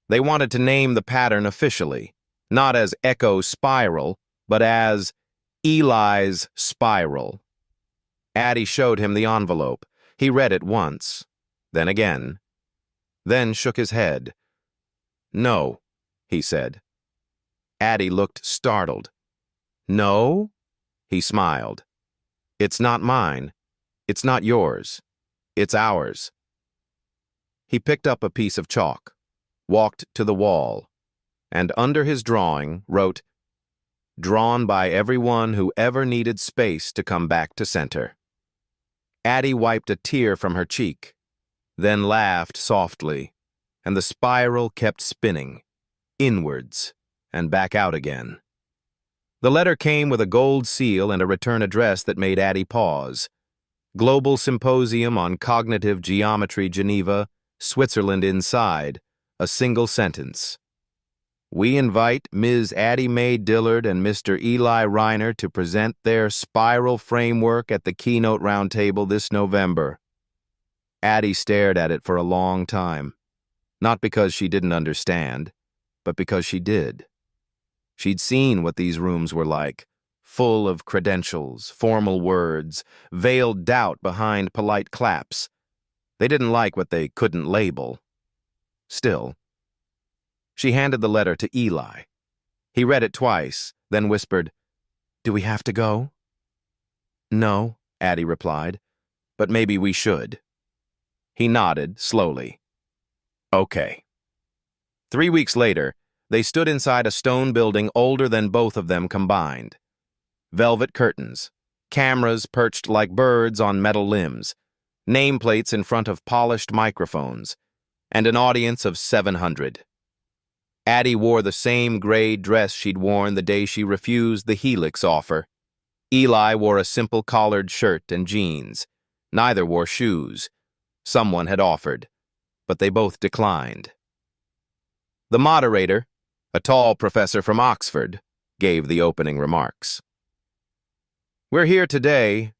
They wanted to name the pattern officially, not as Echo Spiral, but as Eli's Spiral. Addie showed him the envelope. He read it once, then again, then shook his head. "No," he said. Addie looked startled. "No?" He smiled. "It's not mine. It's not yours. It's ours." He picked up a piece of chalk, walked to the wall, and under his drawing wrote, "Drawn by everyone who ever needed space to come back to center." Addie wiped a tear from her cheek, then laughed softly, and the spiral kept spinning, inwards and back out again. The letter came with a gold seal and a return address that made Addie pause. Global Symposium on Cognitive Geometry, Geneva, Switzerland inside, a single sentence. "We invite Ms. Addie Mae Dillard and Mr. Eli Reiner to present their spiral framework at the keynote roundtable this November." Addie stared at it for a long time, not because she didn't understand, but because she did. She'd seen what these rooms were like, full of credentials, formal words, veiled doubt behind polite claps. They didn't like what they couldn't label. Still, she handed the letter to Eli. He read it twice, then whispered, "Do we have to go?" "No," Addie replied, "but maybe we should." He nodded slowly. "Okay." 3 weeks later, they stood inside a stone building older than both of them combined. Velvet curtains, cameras perched like birds on metal limbs, nameplates in front of polished microphones, and an audience of 700. Addie wore the same gray dress she'd worn the day she refused the Helix offer. Eli wore a simple collared shirt and jeans. Neither wore shoes. Someone had offered, but they both declined. The moderator, a tall professor from Oxford, gave the opening remarks. "We're here today,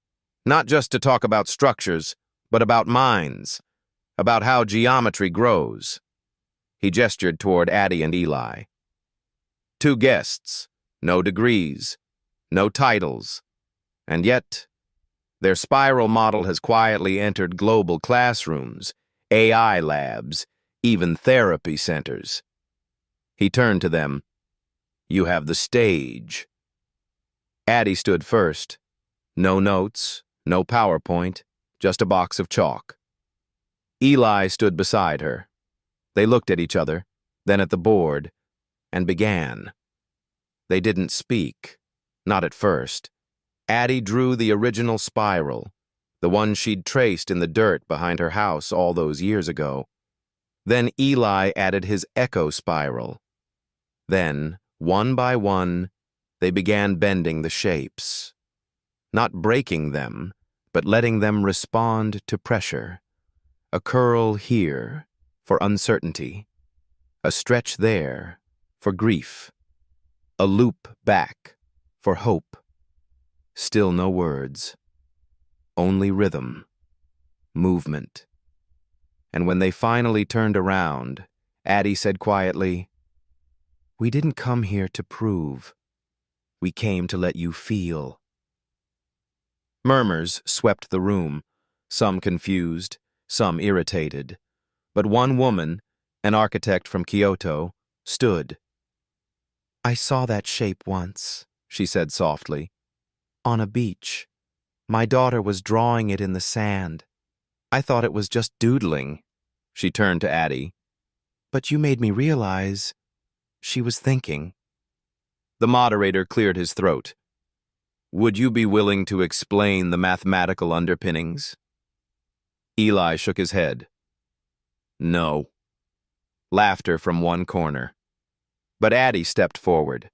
not just to talk about structures, but about minds, about how geometry grows." He gestured toward Addie and Eli. 2 guests, no degrees, no titles, and yet their spiral model has quietly entered global classrooms, AI labs, even therapy centers. He turned to them. "You have the stage." Addie stood first. No notes, no PowerPoint, just a box of chalk. Eli stood beside her. They looked at each other, then at the board, and began. They didn't speak, not at first. Addie drew the original spiral, the one she'd traced in the dirt behind her house all those years ago. Then Eli added his echo spiral. Then, one by one, they began bending the shapes. Not breaking them, but letting them respond to pressure. A curl here for uncertainty, a stretch there for grief, a loop back for hope. Still no words, only rhythm, movement. And when they finally turned around, Addie said quietly, "We didn't come here to prove. We came to let you feel." Murmurs swept the room, some confused, some irritated. But one woman, an architect from Kyoto, stood. "I saw that shape once," she said softly. "On a beach. My daughter was drawing it in the sand. I thought it was just doodling. She turned to Addie. But you made me realize she was thinking. The moderator cleared his throat. Would you be willing to explain the mathematical underpinnings? Eli shook his head. No. Laughter from one corner. But Addie stepped forward.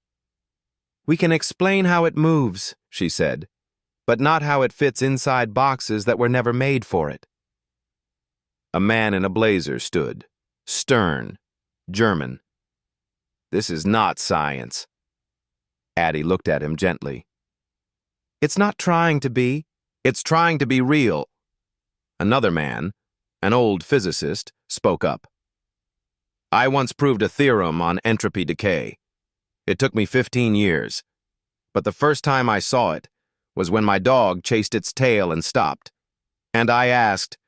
We can explain how it moves, she said, but not how it fits inside boxes that were never made for it. A man in a blazer stood, stern, German. This is not science. Addie looked at him gently. It's not trying to be. It's trying to be real. Another man, an old physicist, spoke up. I once proved a theorem on entropy decay. It took me 15 years. But the first time I saw it was when my dog chased its tail and stopped. And I asked,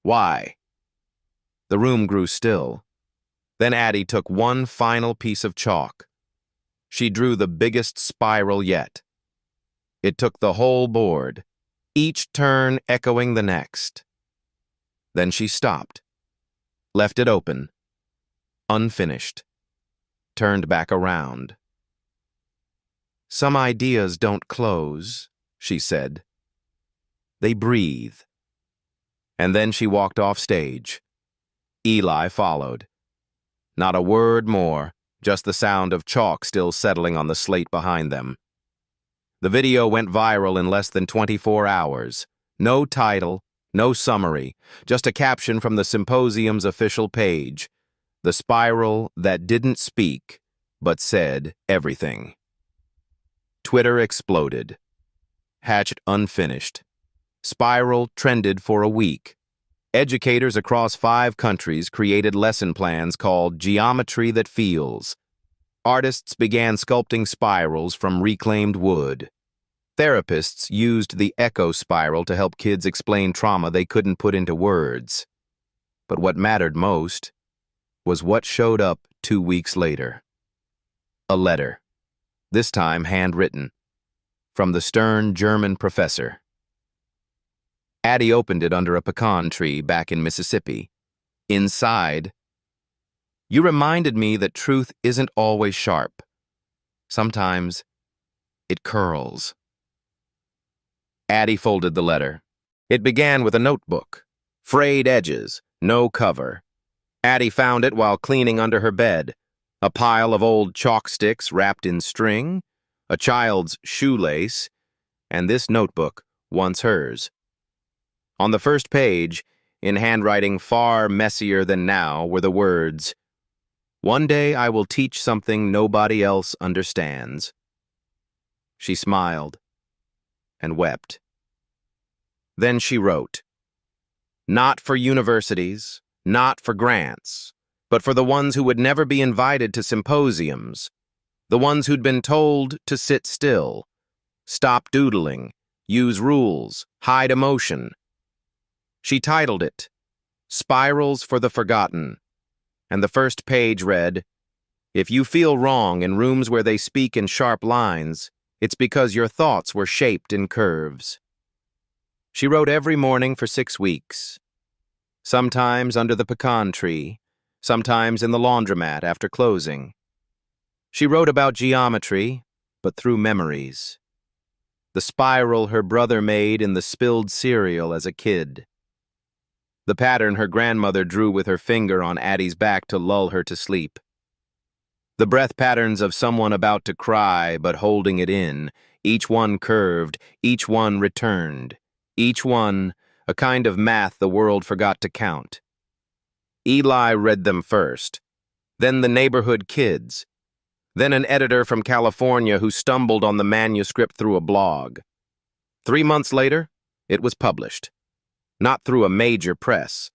why? The room grew still. Then Addie took one final piece of chalk. She drew the biggest spiral yet. It took the whole board, each turn echoing the next. Then she stopped, left it open, unfinished, turned back around. Some ideas don't close, she said. They breathe. And then she walked off stage. Eli followed. Not a word more, just the sound of chalk still settling on the slate behind them. The video went viral in less than 24 hours. No title, no summary, just a caption from the symposium's official page. The spiral that didn't speak, but said everything. Twitter exploded. Hatched unfinished. Spiral trended for a week. Educators across 5 countries created lesson plans called Geometry That Feels. Artists began sculpting spirals from reclaimed wood. Therapists used the echo spiral to help kids explain trauma they couldn't put into words. But what mattered most was what showed up 2 weeks later. A letter, this time handwritten, from the stern German professor. Addie opened it under a pecan tree back in Mississippi. Inside, you reminded me that truth isn't always sharp. Sometimes it curls. Addie folded the letter. It began with a notebook. Frayed edges, no cover. Addie found it while cleaning under her bed. A pile of old chalk sticks wrapped in string, a child's shoelace, and this notebook, once hers. On the first page, in handwriting far messier than now, were the words, "One day I will teach something nobody else understands." She smiled and wept. Then she wrote, "Not for universities, not for grants, but for the ones who would never be invited to symposiums, the ones who'd been told to sit still, stop doodling, use rules, hide emotion." She titled it, Spirals for the Forgotten, and the first page read, "If you feel wrong in rooms where they speak in sharp lines, it's because your thoughts were shaped in curves." She wrote every morning for 6 weeks, sometimes under the pecan tree, sometimes in the laundromat after closing. She wrote about geometry, but through memories. The spiral her brother made in the spilled cereal as a kid. The pattern her grandmother drew with her finger on Addie's back to lull her to sleep. The breath patterns of someone about to cry but holding it in, each one curved, each one returned, each one a kind of math the world forgot to count. Eli read them first, then the neighborhood kids, then an editor from California who stumbled on the manuscript through a blog. 3 months later, it was published. Not through a major press,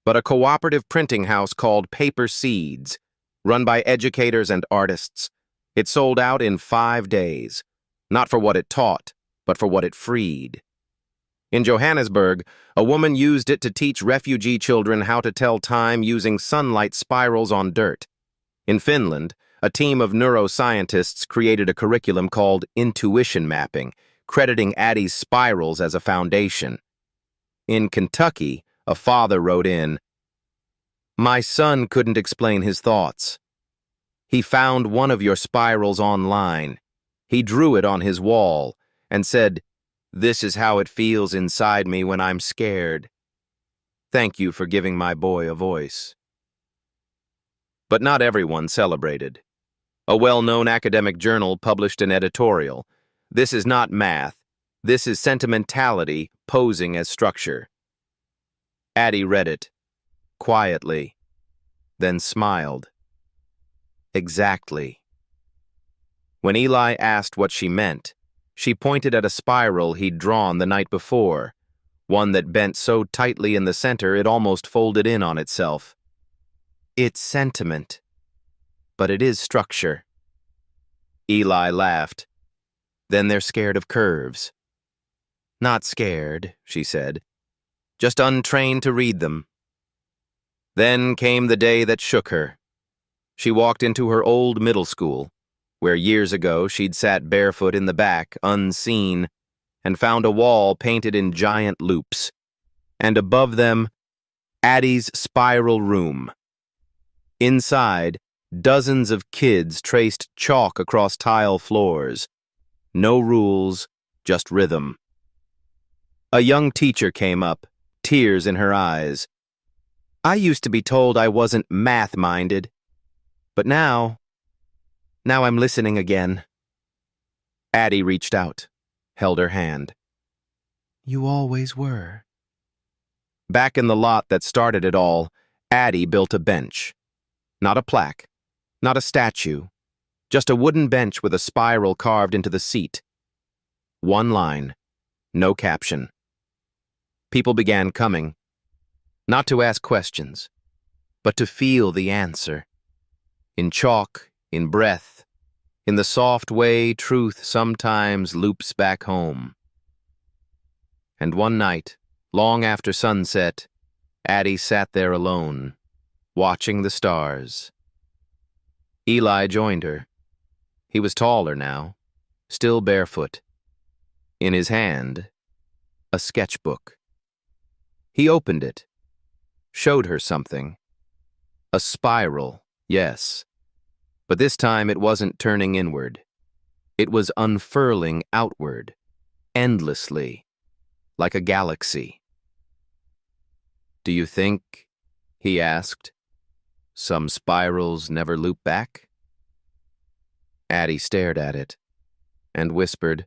but a cooperative printing house called Paper Seeds, run by educators and artists. It sold out in 5 days, not for what it taught, but for what it freed. In Johannesburg, a woman used it to teach refugee children how to tell time using sunlight spirals on dirt. In Finland, a team of neuroscientists created a curriculum called intuition mapping, crediting Addie's spirals as a foundation. In Kentucky, A father wrote in, "My son couldn't explain his thoughts. He found one of your spirals online. He drew it on his wall and said, 'This is how it feels inside me when I'm scared. Thank you for giving my boy a voice.'" But not everyone celebrated. A well-known academic journal published an editorial. "This is not math. This is sentimentality posing as structure." Addie read it, quietly, then smiled. Exactly. When Eli asked what she meant, she pointed at a spiral he'd drawn the night before, one that bent so tightly in the center it almost folded in on itself. "It's sentiment, but it is structure." Eli laughed. "Then they're scared of curves." "Not scared," she said, "just untrained to read them." Then came the day that shook her. She walked into her old middle school, where years ago she'd sat barefoot in the back, unseen, and found a wall painted in giant loops, and above them, Addie's spiral room. Inside, dozens of kids traced chalk across tile floors. No rules, just rhythm. A young teacher came up, tears in her eyes. "I used to be told I wasn't math-minded, but now I'm listening again." Addie reached out, held her hand. "You always were." Back in the lot that started it all, Addie built a bench. Not a plaque, not a statue, just a wooden bench with a spiral carved into the seat. One line, no caption. People began coming, not to ask questions, but to feel the answer. In chalk, in breath, in the soft way truth sometimes loops back home. And one night, long after sunset, Addie sat there alone, watching the stars. Eli joined her. He was taller now, still barefoot. In his hand, a sketchbook. He opened it, showed her something. A spiral, yes. But this time it wasn't turning inward. It was unfurling outward, endlessly, like a galaxy. "Do you think," he asked, "some spirals never loop back?" Addie stared at it and whispered,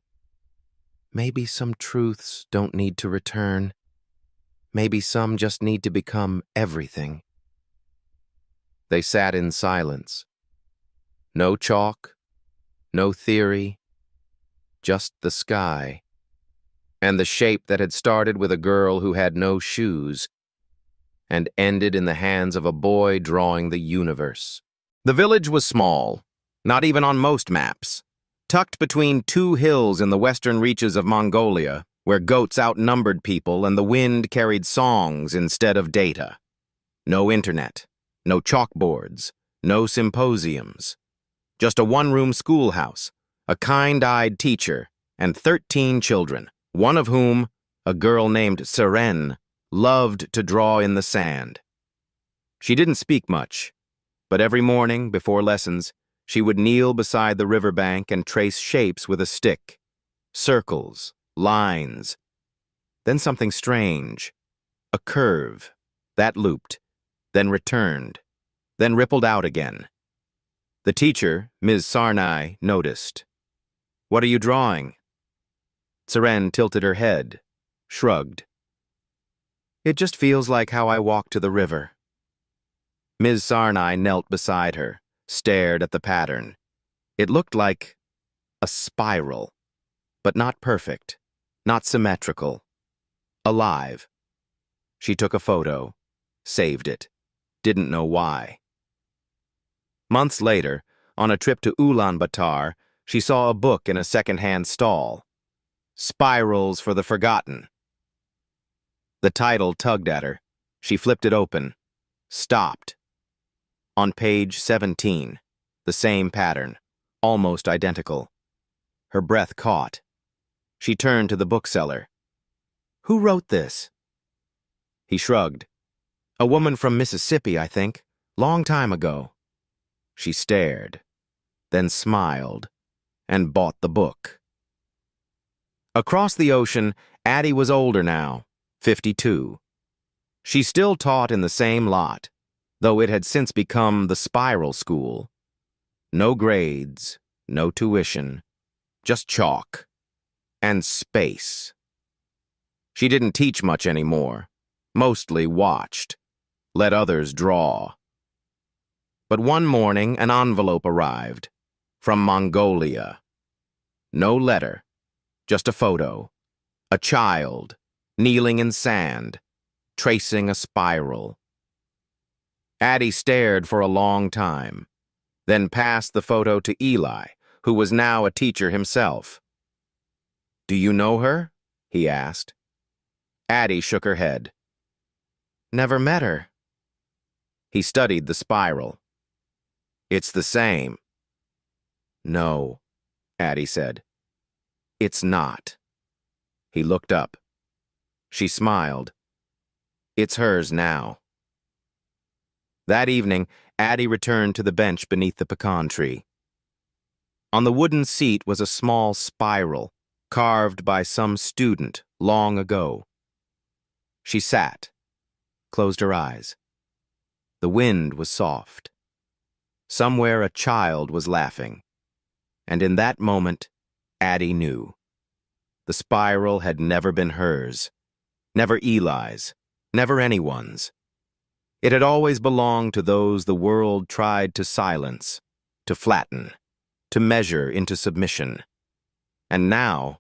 "Maybe some truths don't need to return. Maybe some just need to become everything." They sat in silence. No chalk, no theory, just the sky, and the shape that had started with a girl who had no shoes and ended in the hands of a boy drawing the universe. The village was small, not even on most maps, tucked between two hills in the western reaches of Mongolia, where goats outnumbered people and the wind carried songs instead of data. No internet, no chalkboards, no symposiums. Just a one-room schoolhouse, a kind-eyed teacher, and 13 children, one of whom, a girl named Seren, loved to draw in the sand. She didn't speak much, but every morning, before lessons, she would kneel beside the riverbank and trace shapes with a stick. Circles, lines. Then something strange. A curve. That looped, then returned, then rippled out again. The teacher, Ms. Sarnai, noticed. "What are you drawing?" Seren tilted her head, shrugged. "It just feels like how I walk to the river." Ms. Sarnai knelt beside her, stared at the pattern. It looked like a spiral, but not perfect, not symmetrical. Alive. She took a photo, saved it, didn't know why. Months later, on a trip to Ulaanbaatar, she saw a book in a second-hand stall. Spirals for the Forgotten. The title tugged at her. She flipped it open. Stopped. On page 17, the same pattern, almost identical. Her breath caught. She turned to the bookseller. "Who wrote this?" He shrugged. A woman from Mississippi, I think. Long time ago. She stared, then smiled, and bought the book. Across the ocean, Addie was older now, 52. She still taught in the same lot, though it had since become the Spiral School. No grades, no tuition, just chalk and space. She didn't teach much anymore, mostly watched, let others draw. But one morning an envelope arrived, from Mongolia. No letter, just a photo, a child, kneeling in sand, tracing a spiral. Addie stared for a long time, then passed the photo to Eli, who was now a teacher himself. "Do you know her?" he asked. Addie shook her head. "Never met her." He studied the spiral. "It's the same." "No," Addie said. "It's not." He looked up. She smiled. "It's hers now." That evening, Addie returned to the bench beneath the pecan tree. On the wooden seat was a small spiral, carved by some student long ago. She sat, closed her eyes. The wind was soft. Somewhere a child was laughing. And in that moment, Addie knew. The spiral had never been hers, never Eli's, never anyone's. It had always belonged to those the world tried to silence, to flatten, to measure into submission. And now,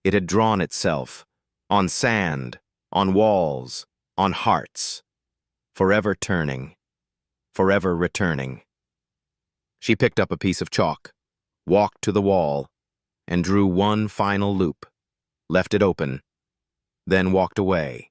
it had drawn itself, on sand, on walls, on hearts, forever turning, forever returning. She picked up a piece of chalk, walked to the wall, and drew one final loop, left it open, then walked away.